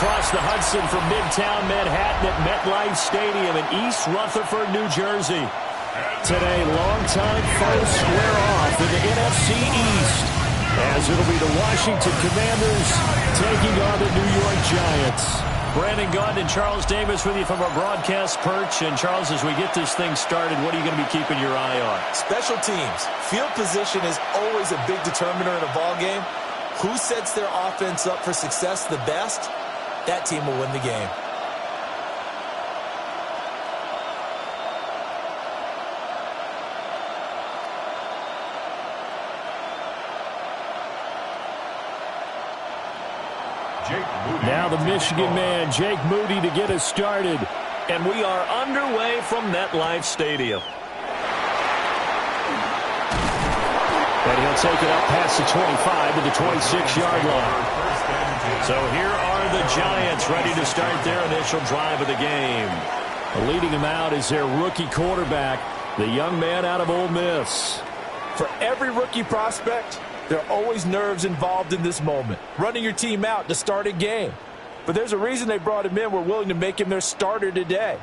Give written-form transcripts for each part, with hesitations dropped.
across the Hudson from Midtown Manhattan at MetLife Stadium in East Rutherford, New Jersey. Today, longtime foes square off in the NFC East, as it'll be the Washington Commanders taking on the New York Giants. Brandon Gaudin and Charles Davis with you from our broadcast perch. And, Charles, as we get this thing started, what are you going to be keeping your eye on? Special teams. Field position is always a big determiner in a ball game. Who sets their offense up for success the best, that team will win the game. Now the Michigan man, Jake Moody, to get us started. And we are underway from MetLife Stadium. And he'll take it up past the 25 to the 26-yard line. So here are the Giants ready to start their initial drive of the game. Leading them out is their rookie quarterback, the young man out of Ole Miss. For every rookie prospect, there are always nerves involved in this moment. Running your team out to start a game. But there's a reason they brought him in. We're willing to make him their starter today.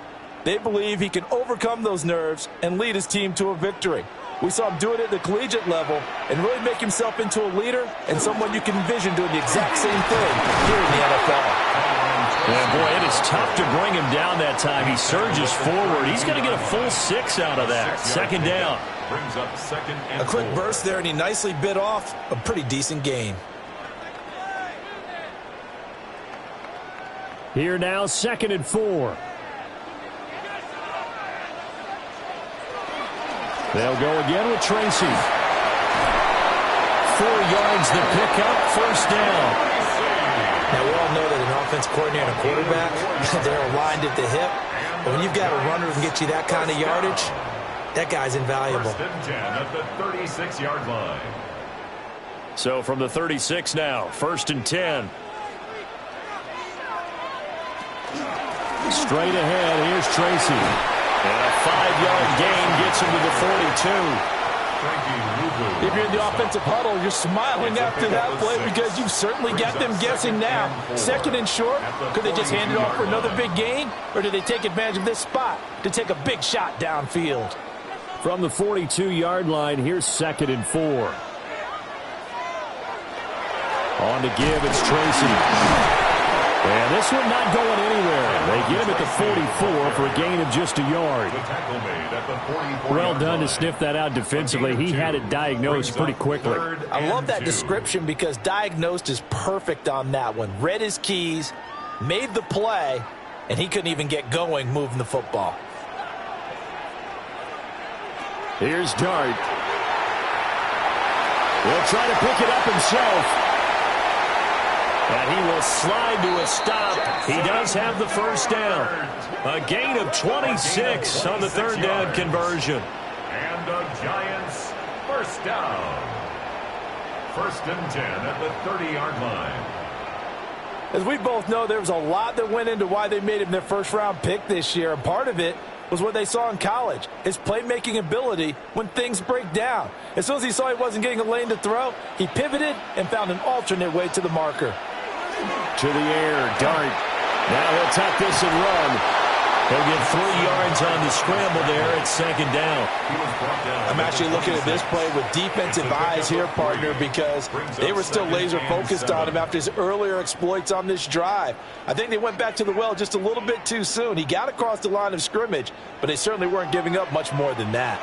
They believe he can overcome those nerves and lead his team to a victory. We saw him do it at the collegiate level and really make himself into a leader and someone you can envision doing the exact same thing here in the NFL. Yeah, boy, it is tough to bring him down that time. He surges forward. He's going to get a full 6 out of that. Second down. Brings up second and a quick 4. burst there, and he nicely bit off a pretty decent gain. Here now, second and 4. They'll go again with Tracy. 4 yards the pickup, first down. Now, we all know that an offense coordinator and a quarterback, they're aligned at the hip. But when you've got a runner who can get you that kind of yardage, that guy's invaluable. First and 10 at the 36-yard line. So from the 36 now, first and 10. Straight ahead, here's Tracy. And a 5-yard gain gets him to the 42. If you're in the offensive huddle, you're smiling after that play because you've certainly got them guessing now. Second and short, could they just hand it off for another big gain? Or did they take advantage of this spot to take a big shot downfield? From the 42-yard line, here's second and 4. On to give, it's Tracy. And this one not going anywhere. They get him at the 44 for a gain of just a yard. Well done to sniff that out defensively. He had it diagnosed pretty quickly. I love that description because diagnosed is perfect on that one. Read his keys, made the play, and he couldn't even get going moving the football. Here's Dart. He'll try to pick it up himself. And he will slide to a stop. He does have the first down. A gain of 26 on the third down conversion. And the Giants first down. First and 10 at the 30-yard line. As we both know, there was a lot that went into why they made him their first-round pick this year. And part of it was what they saw in college, his playmaking ability when things break down. As soon as he saw he wasn't getting a lane to throw, he pivoted and found an alternate way to the marker. To the air, Dart. Now he'll tuck this and run. He'll get 3 yards on the scramble there at second down. I'm actually looking at this play with defensive eyes here, partner, because they were still laser focused on him after his earlier exploits on this drive. I think they went back to the well just a little bit too soon. He got across the line of scrimmage, but they certainly weren't giving up much more than that.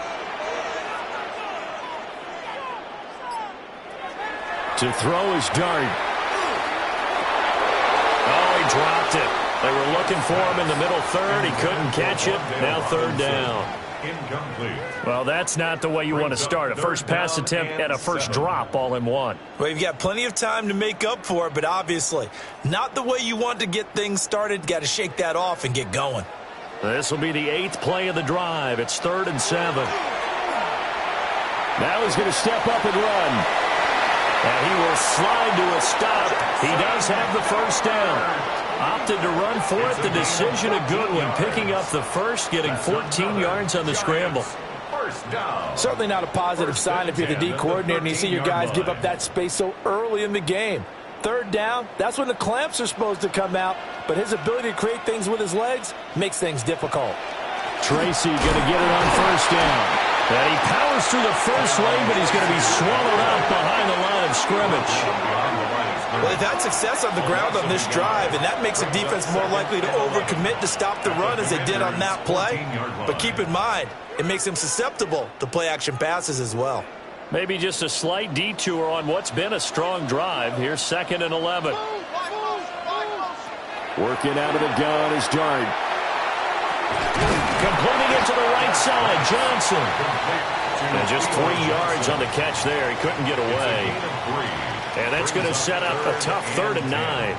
To throw is Dart. Oh, he dropped it. They were looking for him in the middle third. He couldn't catch it. Now third down. Incomplete. Well, that's not the way you want to start. A first pass attempt and a first drop all in one. Well, you've got plenty of time to make up for it, but obviously not the way you want to get things started. Got to shake that off and get going. This will be the 8th play of the drive. It's 3rd and 7. Now he's going to step up and run. And he will slide to a stop. He does have the first down. Opted to run for it. The decision a good one. Picking up the first, getting 14 yards on the scramble. Certainly not a positive sign if you're the D coordinator and you see your guys give up that space so early in the game. Third down, that's when the clamps are supposed to come out, but his ability to create things with his legs makes things difficult. Tracy going to get it on first down. And he powers through the first lane, but he's going to be swallowed up behind the line of scrimmage. Well, they've had success on the ground on this drive, and that makes the defense more likely to overcommit to stop the run as they did on that play. But keep in mind, it makes them susceptible to play-action passes as well. Maybe just a slight detour on what's been a strong drive. Here's 2nd and 11. Working out of the gun is Dart. Completing it to the right side, Johnson. And just 3 yards on the catch there. He couldn't get away. And that's going to set up a tough 3rd and 9.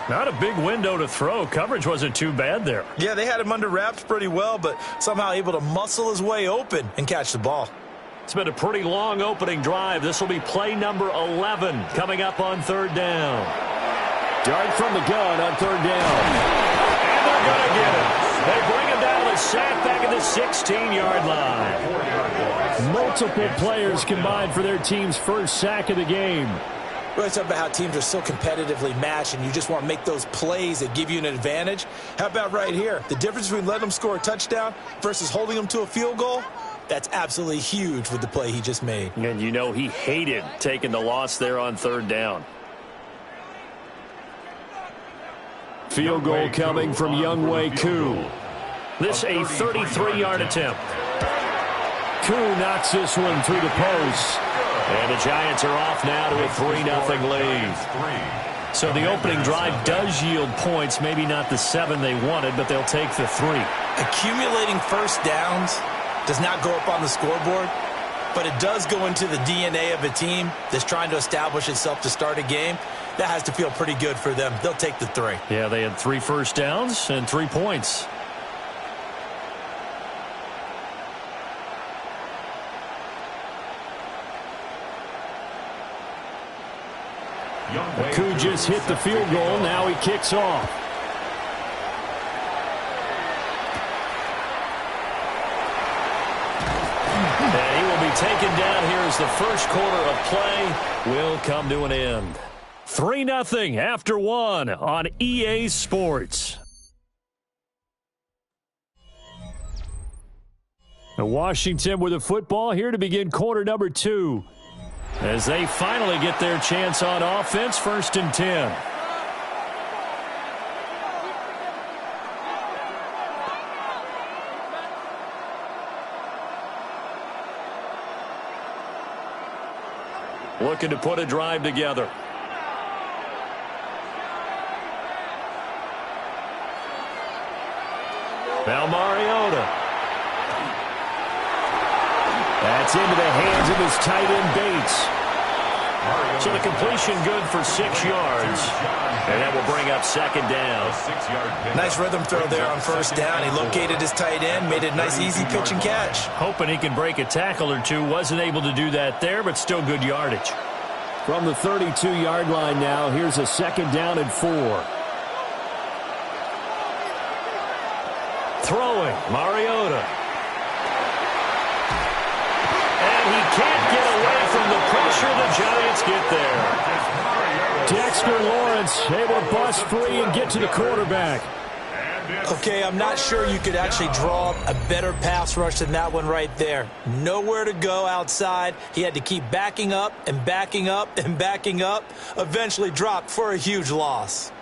Not a big window to throw. Coverage wasn't too bad there. Yeah, they had him under wraps pretty well, but somehow able to muscle his way open and catch the ball. It's been a pretty long opening drive. This will be play number 11 coming up on 3rd down. Dart from the gun on 3rd down. And they're going to get it. They bring him down to the sack back at the 16-yard line. Multiple players combined for their team's first sack of the game. We always talk about how teams are so competitively matched and you just want to make those plays that give you an advantage. How about right here? The difference between letting them score a touchdown versus holding them to a field goal? That's absolutely huge with the play he just made. And you know he hated taking the loss there on 3rd down. Field goal coming from Younghoe Koo. This a 33-yard attempt. Koo knocks this one through the post. And the Giants are off now to a 3-0 lead. So the opening drive does yield points, maybe not the 7 they wanted, but they'll take the 3. Accumulating first downs does not go up on the scoreboard, but it does go into the DNA of a team that's trying to establish itself to start a game. That has to feel pretty good for them. They'll take the 3. Yeah, they had 3 first downs and 3 points. Koo just hit the field goal. Now he kicks off. And he will be taken down here as the first quarter of play will come to an end. 3-0 after 1 on EA Sports. Washington with the football here to begin quarter number 2. As they finally get their chance on offense, 1st and 10. Looking to put a drive together. Now Mariota. That's into the hands of his tight end Bates. So the completion good for 6 yards. And that will bring up 2nd down. Nice rhythm throw there on 1st down. He located his tight end, made it a nice easy pitch and catch. Hoping he can break a tackle or two. Wasn't able to do that there, but still good yardage. From the 32-yard line now, here's a 2nd down and 4. Throwing, Mariota. And he can't get away from the pressure. The Giants get there. Dexter Lawrence able to bust free and get to the quarterback. Okay, I'm not sure you could actually draw up a better pass rush than that one right there. Nowhere to go outside. He had to keep backing up and backing up and backing up. Eventually dropped for a huge loss.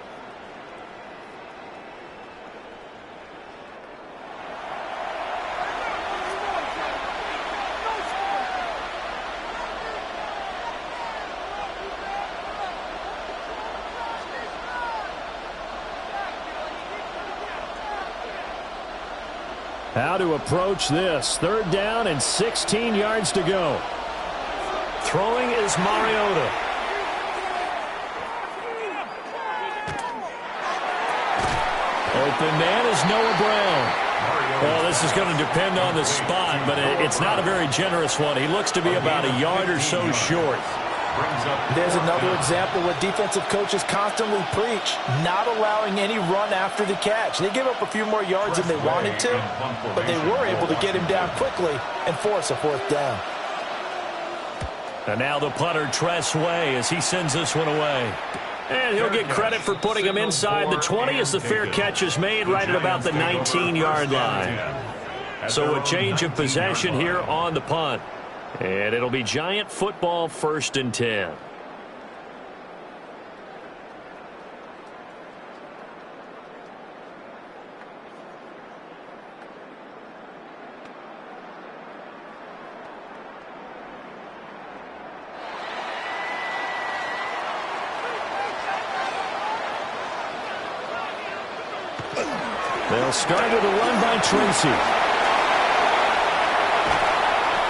How to approach this. 3rd down and 16 yards to go. Throwing is Mariota. Open man is Noah Brown. Well, this is going to depend on the spot, but it's not a very generous one. He looks to be about a yard or so short. There's another example where defensive coaches constantly preach, not allowing any run after the catch. They gave up a few more yards than they wanted to, but they were able to get him down quickly and force a 4th down. And now the punter, Tress Way, as he sends this one away. And he'll get credit for putting him inside the 20 as the fair catch is made right at about the 19-yard line. So a change of possession here on the punt. And it'll be Giant football, 1st and 10. They'll start with a run by Tracy.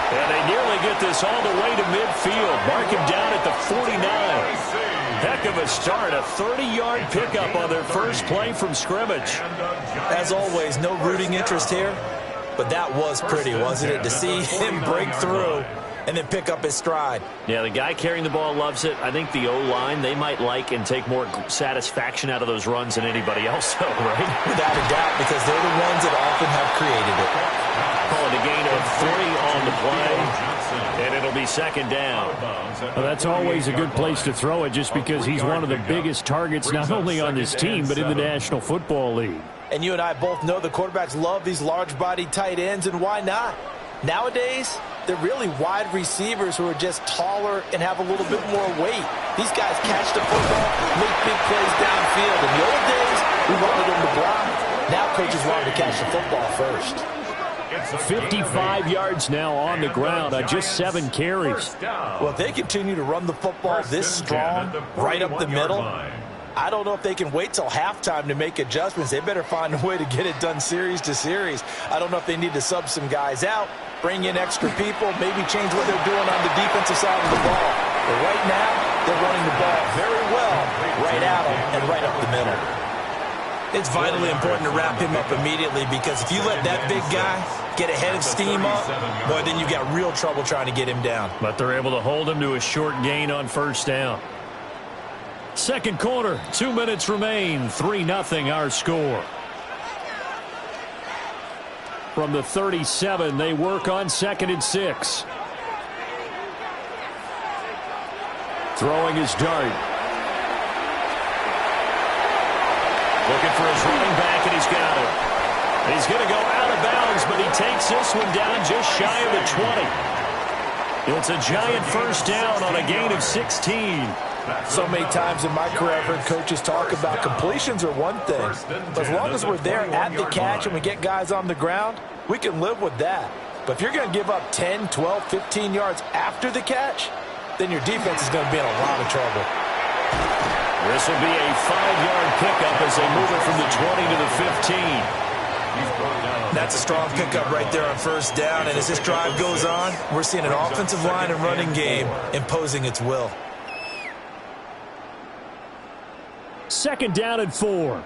And they nearly get this all the way to midfield. Mark him down at the 49. Heck of a start. A 30-yard pickup on their first play from scrimmage. As always, no rooting interest here. But that was pretty, wasn't it? To see him break through and then pick up his stride. Yeah, the guy carrying the ball loves it. I think the O-line, they might like and take more satisfaction out of those runs than anybody else, though, right? Without a doubt, because they're the ones that often have created it. Call it a gain of 3 on the play, and it'll be 2nd down. Well, that's always a good place to throw it just because he's one of the biggest targets not only on this team but in the National Football League. And you and I both know the quarterbacks love these large-bodied tight ends, and why not? Nowadays, they're really wide receivers who are just taller and have a little bit more weight. These guys catch the football, make big plays downfield. In the old days, we wanted them to block. Now coaches want them to catch the football first. 55 yards now on the ground on just 7 carries. Well, if they continue to run the football this strong, right up the middle, I don't know if they can wait till halftime to make adjustments. They better find a way to get it done series to series. I don't know if they need to sub some guys out, bring in extra people, maybe change what they're doing on the defensive side of the ball. But right now, they're running the ball very well right at them and right up the middle. It's vitally important to wrap him up immediately because if you let that big guy get a head of steam up, boy, then you've got real trouble trying to get him down. But they're able to hold him to a short gain on 1st down. 2nd quarter, 2 minutes remain, 3-0 our score. From the 37, they work on 2nd and 6. Throwing his dart. Looking for his running back, and he's got it. He's going to go out of bounds, but he takes this one down just shy of the 20. It's a Giant 1st down on a gain of 16. So many times in my career, I've heard coaches talk about completions are one thing. But as long as we're there at the catch and we get guys on the ground, we can live with that. But if you're going to give up 10, 12, 15 yards after the catch, then your defense is going to be in a lot of trouble. This will be a 5-yard pickup as they move it from the 20 to the 15. That's a strong pickup right there on 1st down. And as this drive goes on, we're seeing an offensive line and running game imposing its will. 2nd down and 4.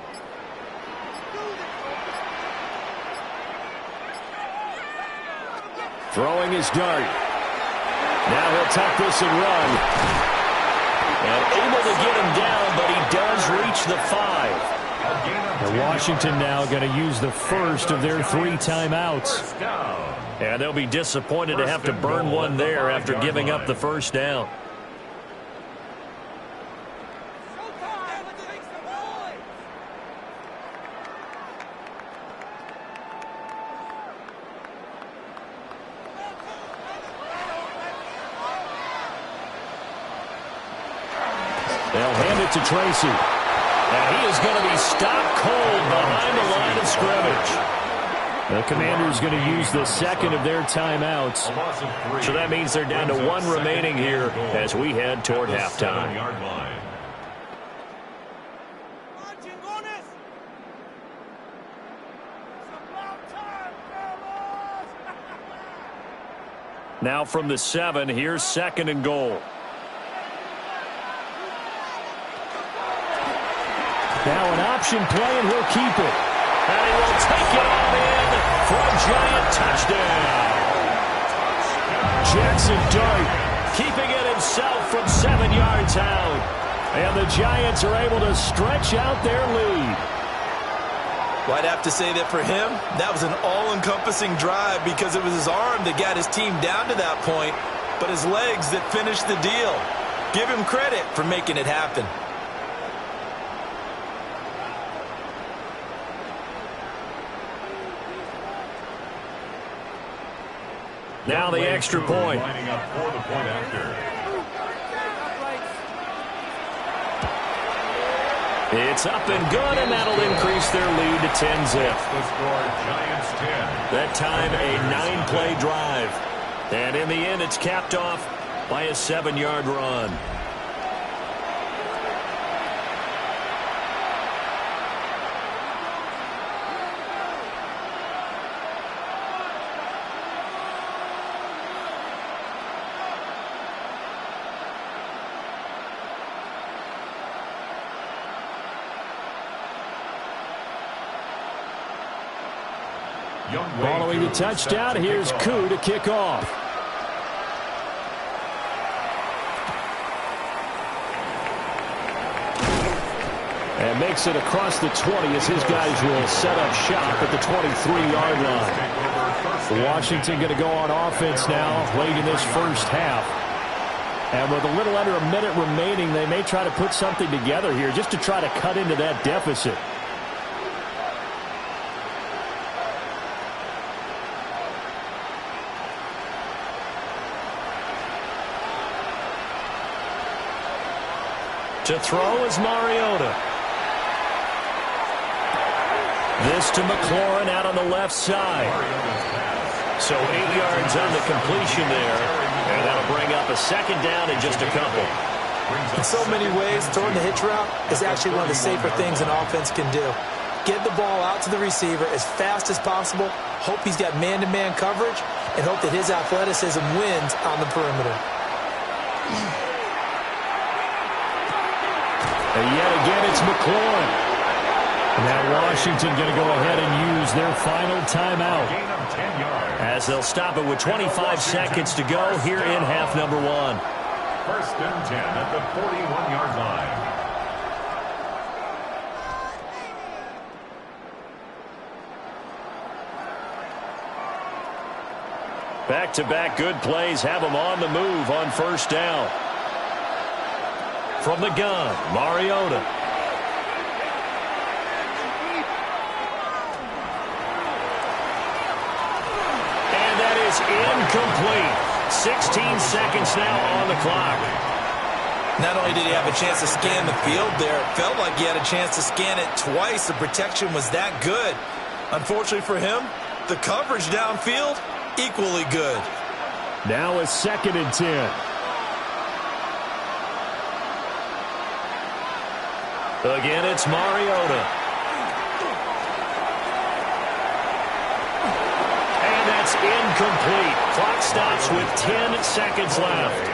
Throwing his dart. Now he'll tuck this and run. And able to get him down, but he does reach the 5. And Washington now going to use the 1st of their 3 timeouts. And they'll be disappointed to have to burn one there after giving up the 1st down. They'll hand it to Tracy. And he is going to be stopped cold behind the line of scrimmage. The Commander's going to use the 2nd of their timeouts. So that means they're down to 1 remaining here as we head toward halftime. Now from the 7, here's 2nd and goal. Now an option play, and he'll keep it. And he will take it on in for a Giant touchdown. Jackson Dart keeping it himself from 7 yards out. And the Giants are able to stretch out their lead. Well, I'd have to say that for him, that was an all-encompassing drive because it was his arm that got his team down to that point, but his legs that finished the deal. Give him credit for making it happen. Now the extra point. Lining up for the point after. It's up and good, and that'll increase their lead to 10-zip. The score, Giants 10. That time, a 9-play drive. And in the end, it's capped off by a 7-yard run. Following the touchdown, here's Koo to kick off. And makes it across the 20 as his guys will set up shop at the 23-yard line. Washington going to go on offense now late in this first half. And with a little under a minute remaining, they may try to put something together here just to try to cut into that deficit. To throw is Mariota. This to McLaurin out on the left side. So 8 yards on the completion there. And that'll bring up a second down in just a couple. In so many ways, throwing the hitch route is actually one of the safer things an offense can do. Get the ball out to the receiver as fast as possible, hope he's got man-to-man coverage, and hope that his athleticism wins on the perimeter. And yet again, it's McLaurin. Now Washington going to go ahead and use their final timeout. As they'll stop it with 25 seconds to go here in half number 1. First and 10 at the 41-yard line. Back-to-back good plays have them on the move on first down. From the gun, Mariota. And that is incomplete. 16 seconds now on the clock. Not only did he have a chance to scan the field there, it felt like he had a chance to scan it twice. The protection was that good. Unfortunately for him, the coverage downfield, equally good. Now a 2nd and 10. Again, it's Mariota. And that's incomplete. Clock stops with 10 seconds left.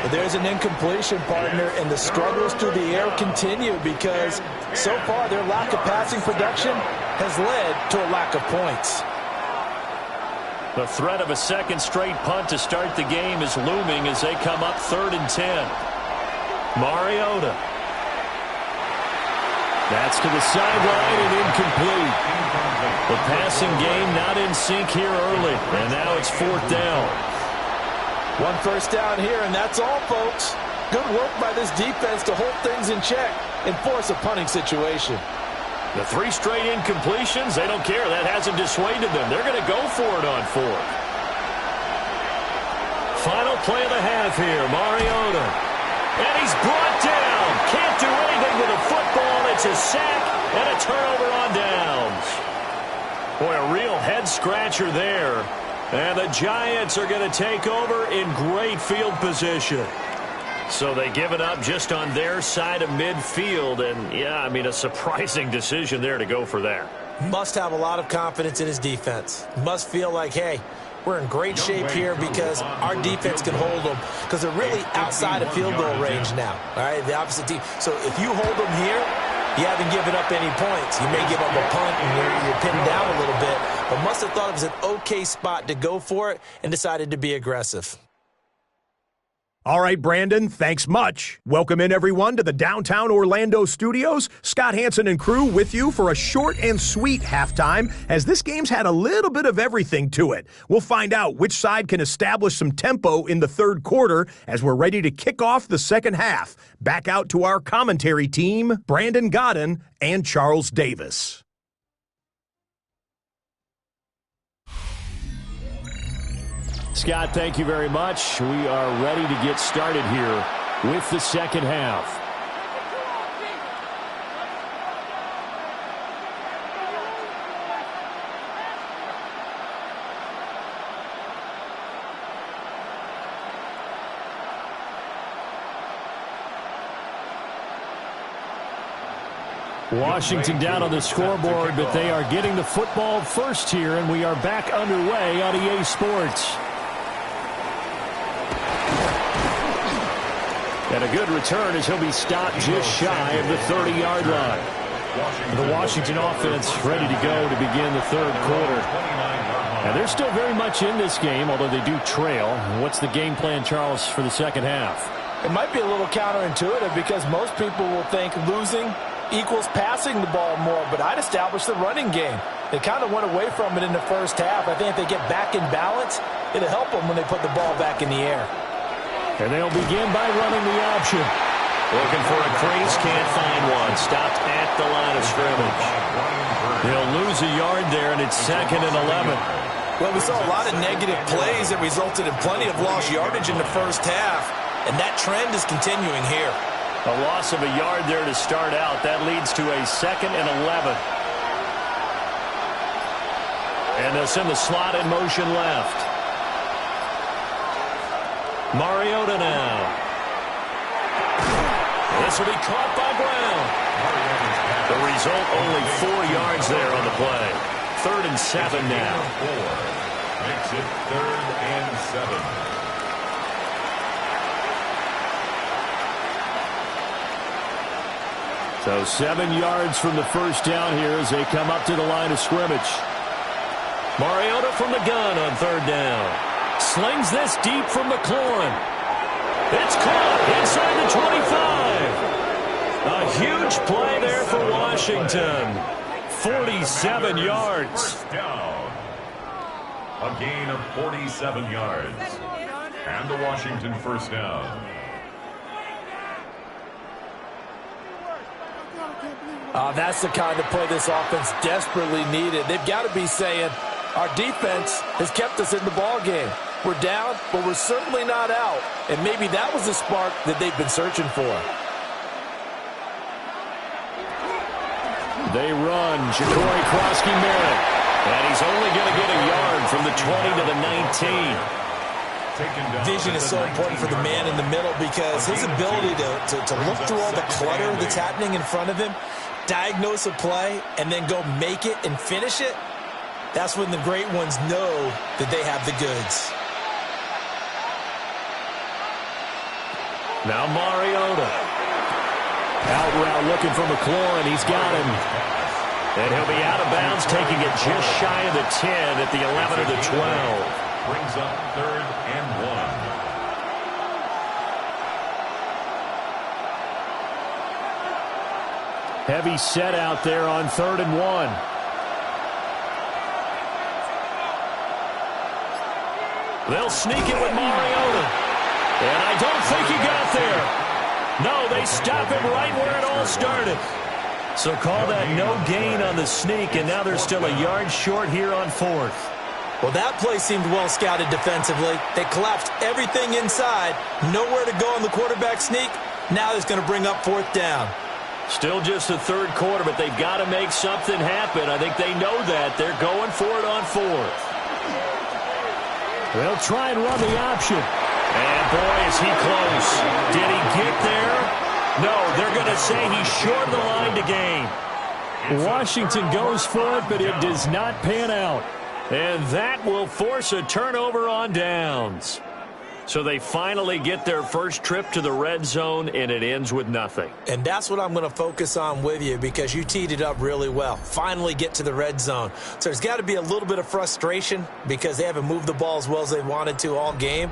But there's an incompletion, partner, and the struggles through the air continue because so far their lack of passing production has led to a lack of points. The threat of a second straight punt to start the game is looming as they come up 3rd and 10. Mariota. That's to the sideline and incomplete. The passing game not in sync here early, and now it's 4th down. 1 first down here, and that's all, folks. Good work by this defense to hold things in check and force a punting situation. The 3 straight incompletions, they don't care. That hasn't dissuaded them. They're going to go for it on 4th. Final play of the half here, Mariota. And he's brought down. Can't do anything with a football. It's a sack and a turnover on downs. Boy, a real head-scratcher there. And the Giants are going to take over in great field position. So they give it up just on their side of midfield. And, yeah, I mean, a surprising decision there to go for that. Must have a lot of confidence in his defense. Must feel like, hey, we're in great shape here because our defense can hold them because they're really outside of field goal range now. All right, the opposite team. So if you hold them here, you haven't given up any points. You may give up a punt and you're pinned down a little bit, but must have thought it was an okay spot to go for it and decided to be aggressive. All right, Brandon, thanks much. Welcome in, everyone, to the downtown Orlando studios. Scott Hansen and crew with you for a short and sweet halftime, as this game's had a little bit of everything to it. We'll find out which side can establish some tempo in the 3rd quarter as we're ready to kick off the 2nd half. Back out to our commentary team, Brandon Godden and Charles Davis. Scott, thank you very much. We are ready to get started here with the second half. Washington down on the scoreboard, but they are getting the football first here, and we are back underway on EA Sports. And a good return as he'll be stopped just shy of the 30-yard line. The Washington offense ready to go to begin the third quarter. And they're still very much in this game, although they do trail. What's the game plan, Charles, for the second half? It might be a little counterintuitive because most people will think losing equals passing the ball more, but I'd establish the running game. They kind of went away from it in the first half. I think if they get back in balance, it'll help them when they put the ball back in the air. And they'll begin by running the option. Looking for a crease, can't find one. Stopped at the line of scrimmage. They'll lose a yard there, and it's 2nd and 11. Well, we saw a lot of negative plays that resulted in plenty of lost yardage in the first half, and that trend is continuing here. A loss of a yard there to start out. That leads to a 2nd and 11. And they'll send the slot in motion left. Mariota now. This will be caught by Brown. The result, only 4 yards there on the play. 3rd and 7 now. Makes it 3rd and 7. So 7 yards from the first down here as they come up to the line of scrimmage. Mariota from the gun on 3rd down. Slings this deep from McLaurin. It's caught inside the 25. A huge play there for Washington. 47 yards. First down. A gain of 47 yards. And the Washington first down. That's the kind of play this offense desperately needed. They've got to be saying, our defense has kept us in the ball game. We're down, but we're certainly not out. And maybe that was the spark that they've been searching for. They run. Ja'Cory Krosky-Merritt. And he's only going to get a yard from the 20 to the 19. Vision is so important for the man in the middle because his ability to look through all the clutter that's happening in front of him, diagnose a play, and then go make it and finish it, that's when the great ones know that they have the goods. Now Mariota. Out route looking for McLaurin. He's got him. And he'll be out of bounds, taking it just shy of the 10 at the 11 of the 12. Brings up 3rd and 1. Heavy set out there on 3rd and 1. They'll sneak it with Mariota. And I don't think he got there. No, they stop him right where it all started. So call that no gain on the sneak, and now they're still a yard short here on 4th. Well, that play seemed well scouted defensively. They collapsed everything inside. Nowhere to go on the quarterback sneak. Now it's going to bring up 4th down. Still just the 3rd quarter, but they've got to make something happen. I think they know that. They're going for it on 4th. They'll try and run the option. And, boy, is he close. Did he get there? No, they're going to say he's short of the line to gain. Washington goes for it, but it does not pan out. And that will force a turnover on downs. So they finally get their first trip to the red zone, and it ends with nothing. And that's what I'm going to focus on with you because you teed it up really well. Finally get to the red zone. So there's got to be a little bit of frustration because they haven't moved the ball as well as they wanted to all game.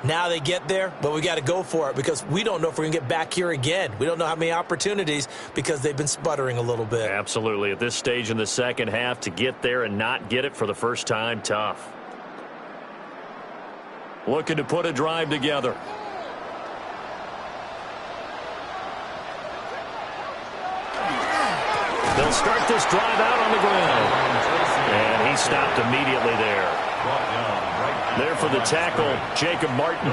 Now they get there, but we got to go for it because we don't know if we're going to get back here again. We don't know how many opportunities because they've been sputtering a little bit. Absolutely. At this stage in the second half, to get there and not get it for the first time, tough. Looking to put a drive together. They'll start this drive out on the ground. And he's stopped immediately there. There for the tackle, Jacob Martin.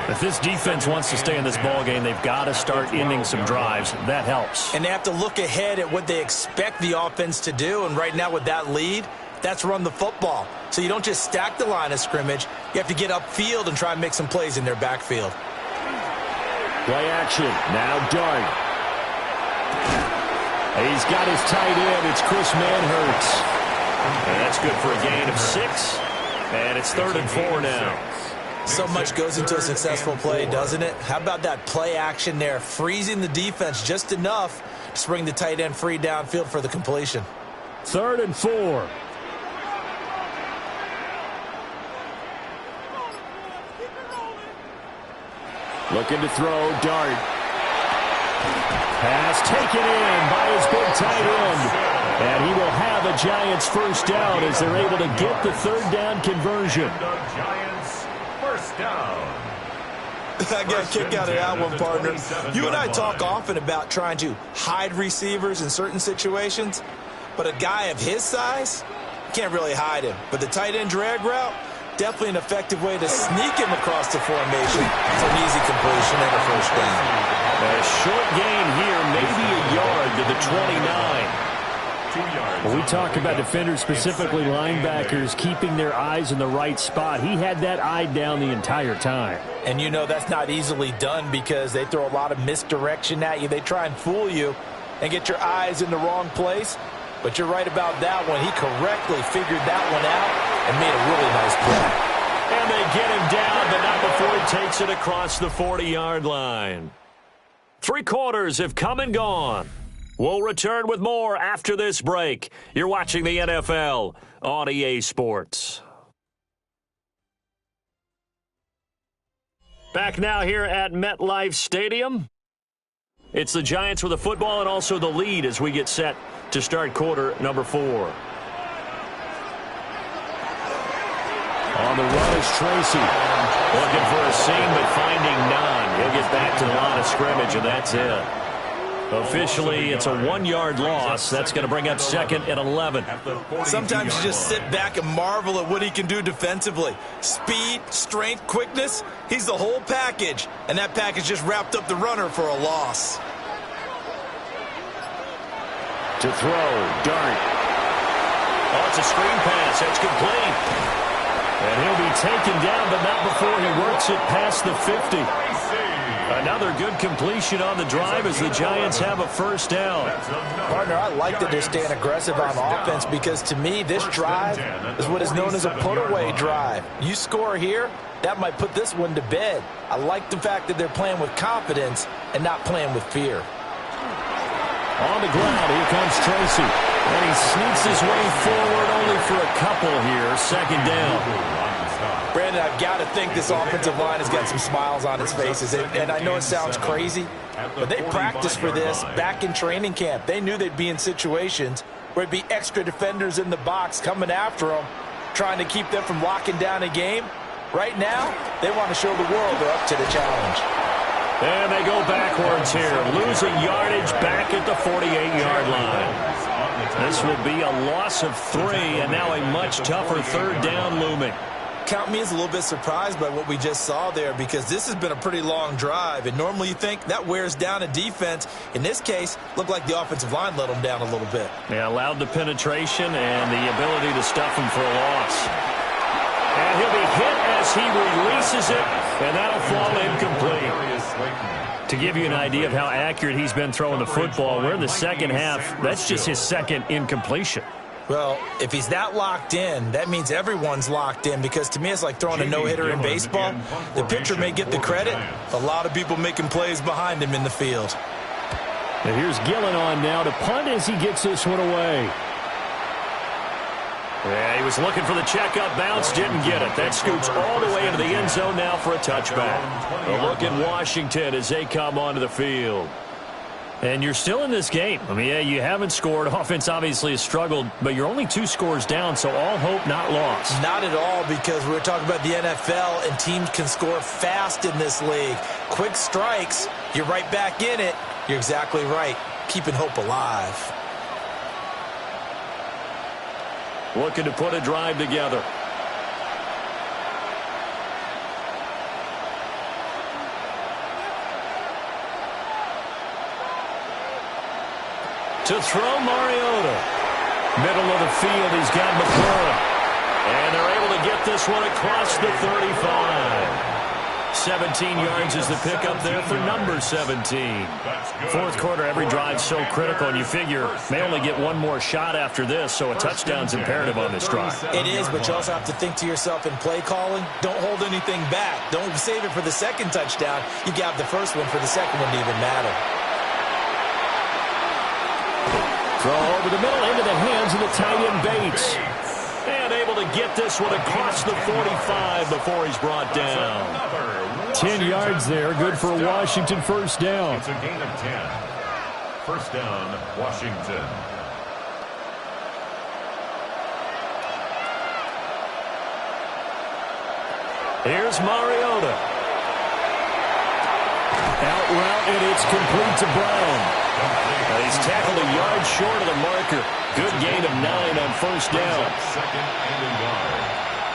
If this defense wants to stay in this ballgame, they've got to start ending some drives. That helps. And they have to look ahead at what they expect the offense to do. And right now with that lead, that's run the football. So you don't just stack the line of scrimmage. You have to get upfield and try and make some plays in their backfield. Play action. Now Dart. He's got his tight end. It's Chris Manhertz. And that's good for a gain of 6. And it's 3rd and 4 now. So much goes into a successful play, doesn't it? How about that play action there, freezing the defense just enough to spring the tight end free downfield for the completion. 3rd and 4. Looking to throw, Dart. Pass taken in by his big tight end. And he will have a Giants first down as they're able to get the 3rd down conversion. Giants first down. I got a kick out of that one, partner. You and I talk often about trying to hide receivers in certain situations, but a guy of his size, can't really hide him. But the tight end drag route, definitely an effective way to sneak him across the formation for an easy completion and a first down. A short gain here, maybe a yard to the 29. When we talk about defenders, specifically linebackers, keeping their eyes in the right spot, he had that eye down the entire time. And you know that's not easily done because they throw a lot of misdirection at you. They try and fool you and get your eyes in the wrong place. But you're right about that one. He correctly figured that one out and made a really nice play. And they get him down, but not before he takes it across the 40-yard line. 3 quarters have come and gone. We'll return with more after this break. You're watching the NFL on EA Sports. Back now here at MetLife Stadium. It's the Giants with the football and also the lead as we get set to start quarter number 4. On the run is Tracy. Looking for a seam, but finding none. He'll get back to the line of scrimmage, and that's it. Officially, it's a 1-yard loss. That's going to bring up 2nd and 11. Sometimes you just sit back and marvel at what he can do defensively. Speed, strength, quickness, he's the whole package. And that package just wrapped up the runner for a loss. To throw, Dart. Oh, it's a screen pass. That's complete. And he'll be taken down, but not before he works it past the 50. Another good completion on the drive as the Giants have a first down. Partner, I like that they're staying aggressive on offense because to me, this drive is what is known as a put-away drive. You score here, that might put this one to bed. I like the fact that they're playing with confidence and not playing with fear. On the ground, here comes Tracy. And he sneaks his way forward only for a couple here. 2nd down. Brandon, I've got to think this offensive line has got some smiles on its faces. And I know it sounds crazy, but they practiced for this back in training camp. They knew they'd be in situations where it'd be extra defenders in the box coming after them, trying to keep them from locking down a game. Right now, they want to show the world they're up to the challenge. And they go backwards here, losing yardage back at the 48-yard line. This will be a loss of 3, and now a much tougher 3rd down looming. Count me as a little bit surprised by what we just saw there because this has been a pretty long drive, and normally you think that wears down a defense. In this case, looked like the offensive line let them down a little bit. They allowed the penetration and the ability to stuff him for a loss. And he'll be hit as he releases it, and that'll fall incomplete. To give you an idea of how accurate he's been throwing the football, we're in the second half. That's just his 2nd incompletion. Well, if he's that locked in, that means everyone's locked in because to me it's like throwing a no-hitter in baseball. The pitcher may get the credit, a lot of people making plays behind him in the field. And here's Gillen on now to punt as he gets this one away. Yeah, he was looking for the checkup bounce, didn't get it. That scoots all the way into the end zone now for a touchback. A look at Washington as they come onto the field. And you're still in this game. I mean, yeah, you haven't scored. Offense obviously has struggled, but you're only 2 scores down, so all hope not lost. Not at all, because we're talking about the NFL, and teams can score fast in this league. Quick strikes, you're right back in it. You're exactly right. Keeping hope alive. looking to put a drive together. To throw, Mariota. Middle of the field, he's got McLaurin. And they're able to get this one across the 35. 17 yards is the pickup there for number 17. Fourth quarter, every drive's so critical, and you figure may only get one more shot after this, so a touchdown's imperative on this drive. It is, but you also have to think to yourself in play calling, don't hold anything back. Don't save it for the second touchdown. You got the first one for the second one to even matter. Throw over the middle into the hands of the tight end Bates. And able to get this one across the 45 before he's brought down. 10 yards there, good for a Washington first down. It's a gain of 10. First down, Washington. Here's Mariota. Out route, and it's complete to Brown. He's tackled a yard short of the marker. Good gain of 9 on first down. Second and a yard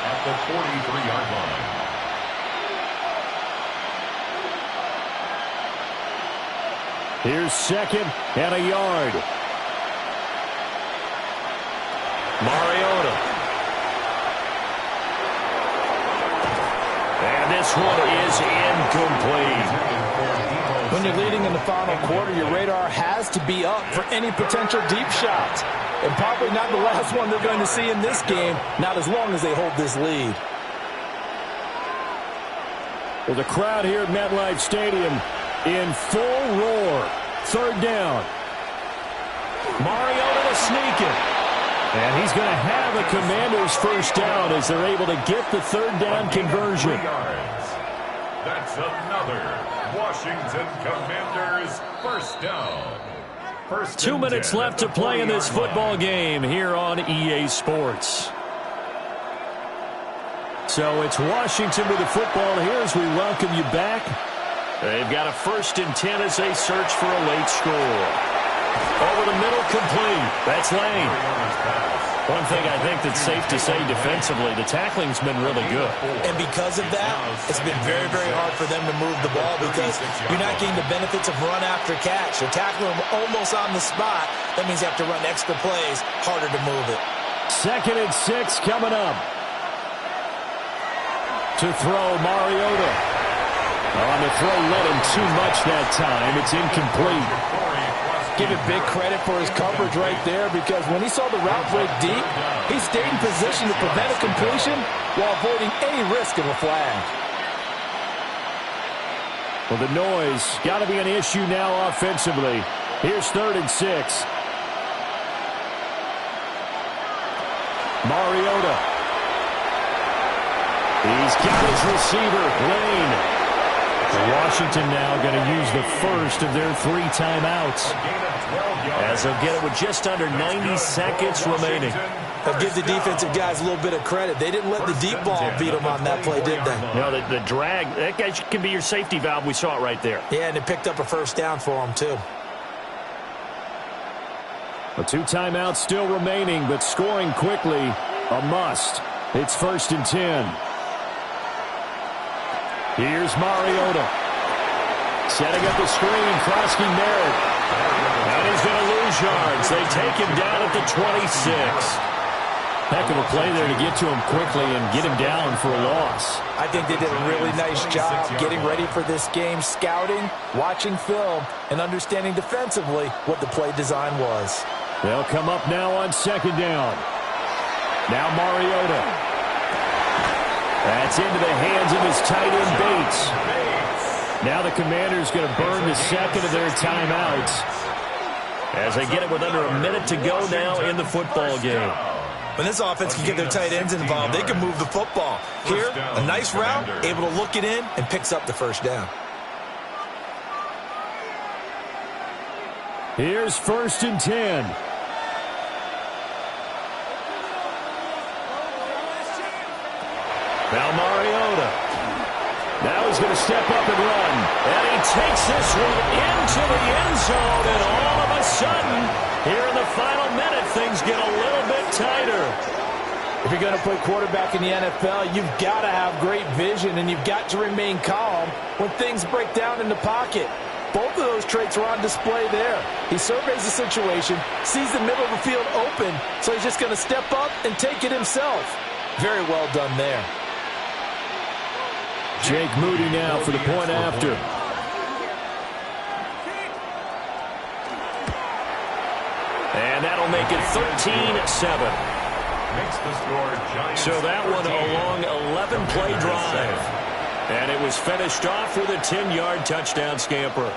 at the 43-yard line. Here's second and a yard. Mariota. And this one is incomplete. When you're leading in the final quarter, your radar has to be up for any potential deep shots. And probably not the last one they're going to see in this game, not as long as they hold this lead. Well, the crowd here at MetLife Stadium in full roar. Third down. Mariota to sneak it. And he's going to have a Commanders first down as they're able to get the third down conversion. 3 yards. That's another Washington Commanders first down. 2 minutes left to play in this football game here on EA Sports. So it's Washington with the football here as we welcome you back. They've got a 1st and 10 as they search for a late score. Over the middle, complete. That's Lane. One thing I think that's safe to say defensively, the tackling's been really good. And because of that, it's been very, very hard for them to move the ball because you're not getting the benefits of run after catch. You're tackling them almost on the spot. That means you have to run extra plays, harder to move it. 2nd and 6 coming up. To throw, Mariota. On the throw, let him too much that time. It's incomplete. Give it big credit for his coverage right there because when he saw the route break deep, he stayed in position to prevent a completion while avoiding any risk of a flag. Well, the noise got to be an issue now offensively. Here's 3rd and 6. Mariota. He's got his receiver, Lane. Washington now going to use the first of their 3 timeouts as they'll get it with just under 90 seconds remaining. I'll give the defensive guys a little bit of credit. They didn't let the deep ball beat them on that play, did they? No, the drag, that guy can be your safety valve. We saw it right there. Yeah, and it picked up a first down for them, too. The 2 timeouts still remaining, but scoring quickly, a must. It's 1st and 10. Here's Mariota. Setting up the screen, Krosky Merritt. And he's going to lose yards. They take him down at the 26. Heck of a play there to get to him quickly and get him down for a loss. I think they did a really nice job getting ready for this game, scouting, watching film, and understanding defensively what the play design was. They'll come up now on 2nd down. Now Mariota. That's into the hands of his tight end Bates. Now the Commanders going to burn the 2nd of their timeouts as they get it with under a minute to go now in the football game. When this offense can get their tight ends involved, they can move the football. Here, a nice route, able to look it in, and picks up the first down. Here's 1st and 10. Now Mariota. Now he's going to step up and run. And he takes this one into the end zone. And all of a sudden, here in the final minute, things get a little bit tighter. If you're going to play quarterback in the NFL, you've got to have great vision, and you've got to remain calm when things break down in the pocket. Both of those traits were on display there. He surveys the situation, sees the middle of the field open, so he's just going to step up and take it himself. Very well done there. Jake Moody now for the point after. And that'll make it 13-7. Makes the score Giants. So that one a long 11-play drive. And it was finished off with a 10-yard touchdown scamper.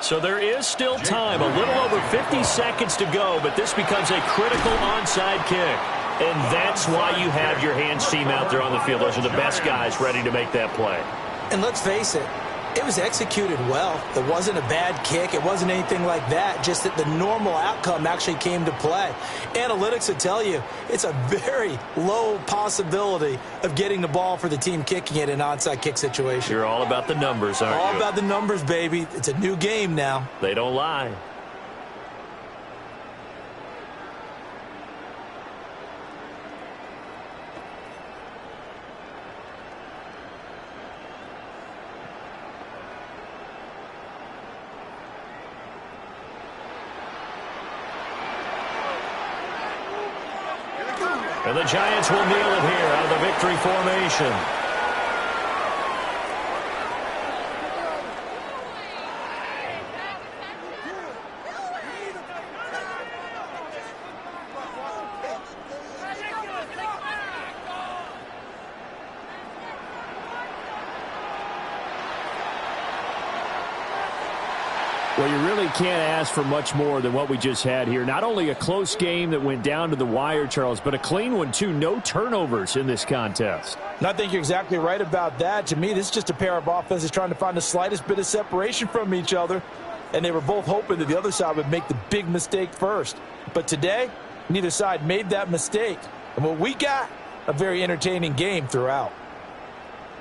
So there is still time, a little over 50 seconds to go, but this becomes a critical onside kick. And that's why you have your hands team out there on the field. Those are the best guys ready to make that play. And let's face it, it was executed well. It wasn't a bad kick. It wasn't anything like that, just that the normal outcome actually came to play. Analytics would tell you it's a very low possibility of getting the ball for the team kicking it in an onside kick situation. You're all about the numbers, aren't you? All about the numbers, baby. It's a new game now. They don't lie. And the Giants will kneel it here out of the victory formation. Well, you really can't ask for much more than what we just had here. Not only a close game that went down to the wire, Charles, but a clean one, too. No turnovers in this contest. And I think you're exactly right about that. To me, this is just a pair of offenses trying to find the slightest bit of separation from each other. And they were both hoping that the other side would make the big mistake first. But today, neither side made that mistake. And what we got, a very entertaining game throughout.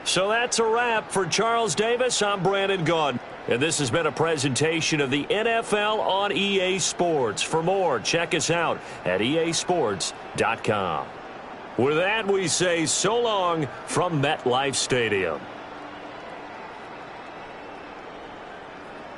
So that's a wrap for Charles Davis. I'm Brandon Gaudin. And this has been a presentation of the NFL on EA Sports. For more, check us out at easports.com. With that, we say so long from MetLife Stadium.